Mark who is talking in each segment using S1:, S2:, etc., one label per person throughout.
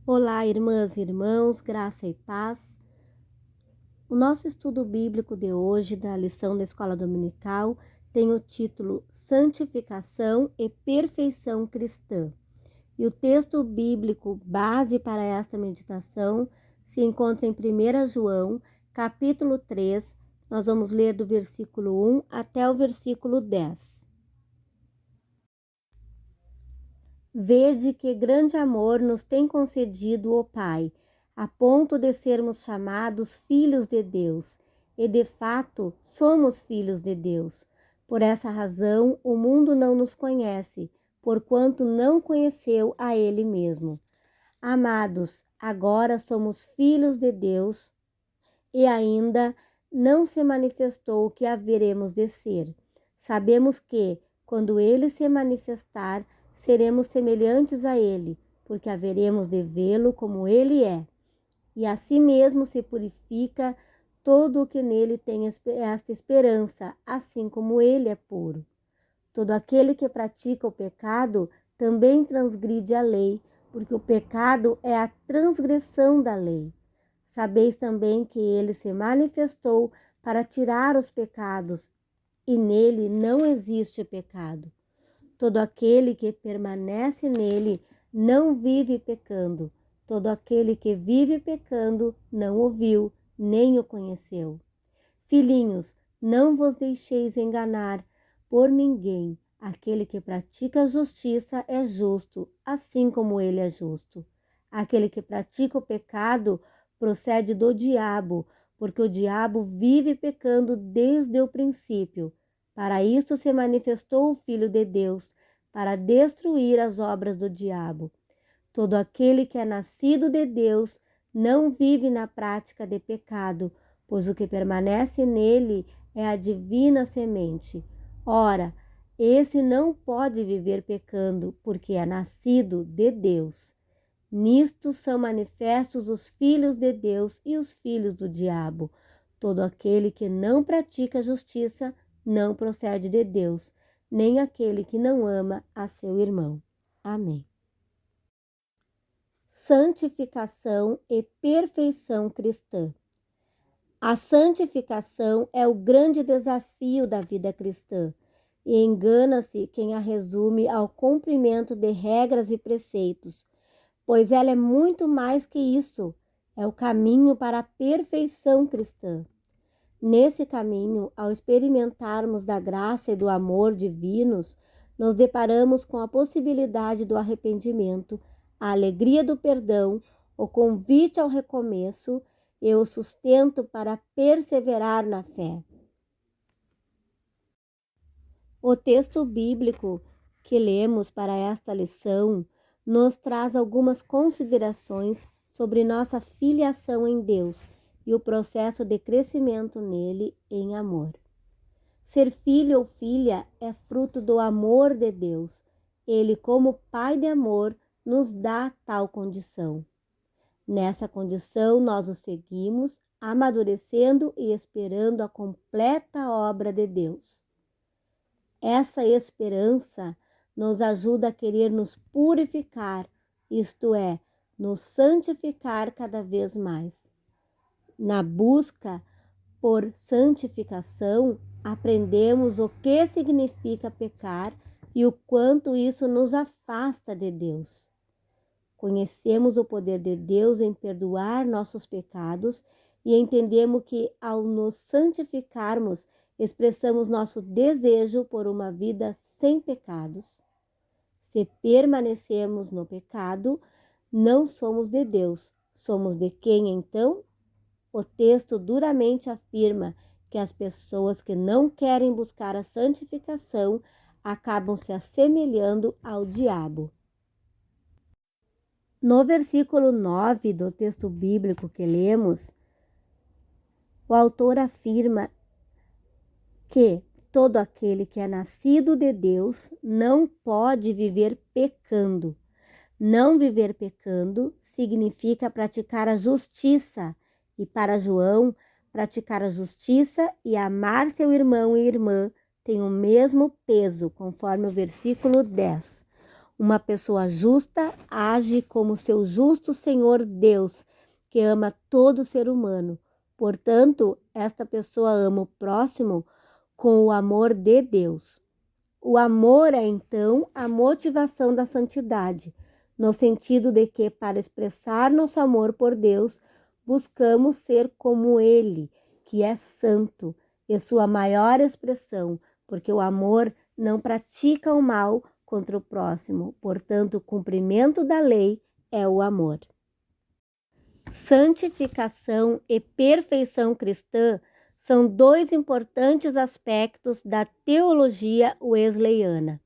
S1: Olá, irmãs e irmãos, graça e paz. O nosso estudo bíblico de hoje, da lição da Escola Dominical, tem o título Santificação e Perfeição Cristã. E o texto bíblico base para esta meditação se encontra em 1 João, capítulo 3. Nós vamos ler do versículo 1 até o versículo 10. Vede que grande amor nos tem concedido o Pai, a ponto de sermos chamados filhos de Deus, e de fato somos filhos de Deus. Por essa razão o mundo não nos conhece, porquanto não conheceu a Ele mesmo. Amados, agora somos filhos de Deus, e ainda não se manifestou o que haveremos de ser. Sabemos que, quando Ele se manifestar, seremos semelhantes a Ele, porque haveremos de vê-lo como Ele é. E assim mesmo se purifica todo o que nele tem esta esperança, assim como Ele é puro. Todo aquele que pratica o pecado também transgride a lei, porque o pecado é a transgressão da lei. Sabeis também que Ele se manifestou para tirar os pecados, e nele não existe pecado. Todo aquele que permanece nele não vive pecando. Todo aquele que vive pecando não o viu, nem o conheceu. Filhinhos, não vos deixeis enganar por ninguém. Aquele que pratica a justiça é justo, assim como ele é justo. Aquele que pratica o pecado procede do diabo, porque o diabo vive pecando desde o princípio. Para isso se manifestou o Filho de Deus, para destruir as obras do diabo. Todo aquele que é nascido de Deus não vive na prática de pecado, pois o que permanece nele é a divina semente. Ora, esse não pode viver pecando, porque é nascido de Deus. Nisto são manifestos os filhos de Deus e os filhos do diabo. Todo aquele que não pratica justiça não procede de Deus, nem aquele que não ama a seu irmão. Amém. Santificação e perfeição cristã. A santificação é o grande desafio da vida cristã, e engana-se quem a resume ao cumprimento de regras e preceitos, pois ela é muito mais que isso, é o caminho para a perfeição cristã. Nesse caminho, ao experimentarmos da graça e do amor divinos, nos deparamos com a possibilidade do arrependimento, a alegria do perdão, o convite ao recomeço e o sustento para perseverar na fé. O texto bíblico que lemos para esta lição nos traz algumas considerações sobre nossa filiação em Deus e o processo de crescimento nele em amor. Ser filho ou filha é fruto do amor de Deus. Ele, como Pai de amor, nos dá tal condição. Nessa condição, nós o seguimos, amadurecendo e esperando a completa obra de Deus. Essa esperança nos ajuda a querer nos purificar, isto é, nos santificar cada vez mais. Na busca por santificação, aprendemos o que significa pecar e o quanto isso nos afasta de Deus. Conhecemos o poder de Deus em perdoar nossos pecados e entendemos que, ao nos santificarmos, expressamos nosso desejo por uma vida sem pecados. Se permanecemos no pecado, não somos de Deus. Somos de quem, então? O texto duramente afirma que as pessoas que não querem buscar a santificação acabam se assemelhando ao diabo. No versículo 9 do texto bíblico que lemos, o autor afirma que todo aquele que é nascido de Deus não pode viver pecando. Não viver pecando significa praticar a justiça, e para João, praticar a justiça e amar seu irmão e irmã tem o mesmo peso, conforme o versículo 10. Uma pessoa justa age como seu justo Senhor Deus, que ama todo ser humano. Portanto, esta pessoa ama o próximo com o amor de Deus. O amor é, então, a motivação da santidade, no sentido de que, para expressar nosso amor por Deus, buscamos ser como Ele, que é santo, e sua maior expressão, porque o amor não pratica o mal contra o próximo, portanto, o cumprimento da lei é o amor. Santificação e perfeição cristã são dois importantes aspectos da teologia wesleyana.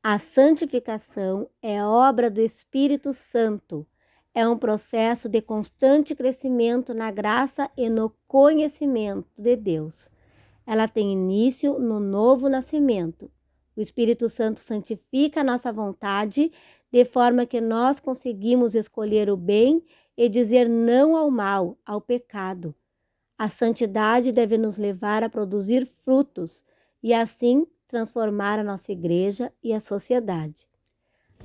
S1: A santificação é obra do Espírito Santo, é um processo de constante crescimento na graça e no conhecimento de Deus. Ela tem início no novo nascimento. O Espírito Santo santifica a nossa vontade de forma que nós conseguimos escolher o bem e dizer não ao mal, ao pecado. A santidade deve nos levar a produzir frutos e assim transformar a nossa igreja e a sociedade.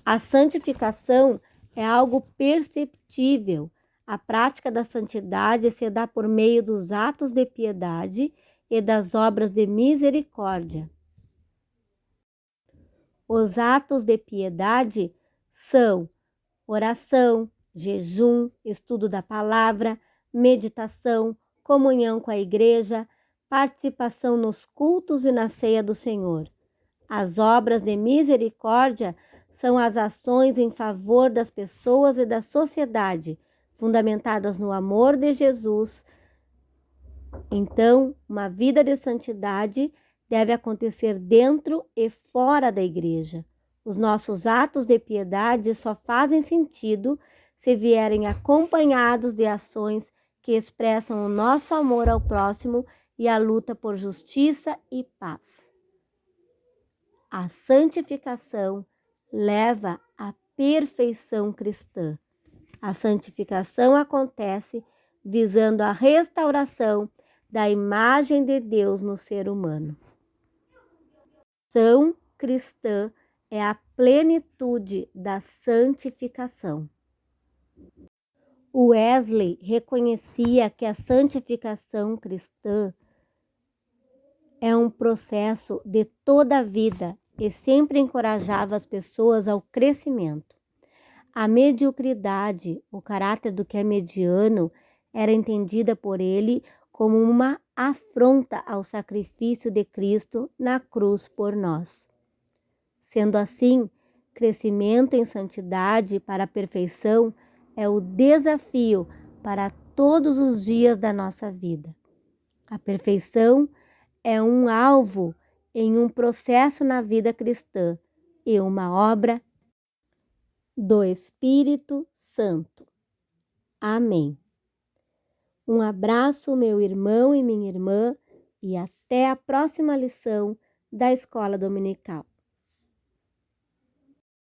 S1: A santificação é algo perceptível. A prática da santidade se dá por meio dos atos de piedade e das obras de misericórdia. Os atos de piedade são oração, jejum, estudo da palavra, meditação, comunhão com a igreja, participação nos cultos e na ceia do Senhor. As obras de misericórdia são as ações em favor das pessoas e da sociedade, fundamentadas no amor de Jesus. Então, uma vida de santidade deve acontecer dentro e fora da igreja. Os nossos atos de piedade só fazem sentido se vierem acompanhados de ações que expressam o nosso amor ao próximo e a luta por justiça e paz. A santificação leva à perfeição cristã. A santificação acontece visando a restauração da imagem de Deus no ser humano. A ação cristã é a plenitude da santificação. Wesley reconhecia que a santificação cristã é um processo de toda a vida e sempre encorajava as pessoas ao crescimento. A mediocridade, o caráter do que é mediano, era entendida por ele como uma afronta ao sacrifício de Cristo na cruz por nós. Sendo assim, crescimento em santidade para a perfeição é o desafio para todos os dias da nossa vida. A perfeição é um alvo em um processo na vida cristã e uma obra do Espírito Santo. Amém. Um abraço, meu irmão e minha irmã, e até a próxima lição da Escola Dominical.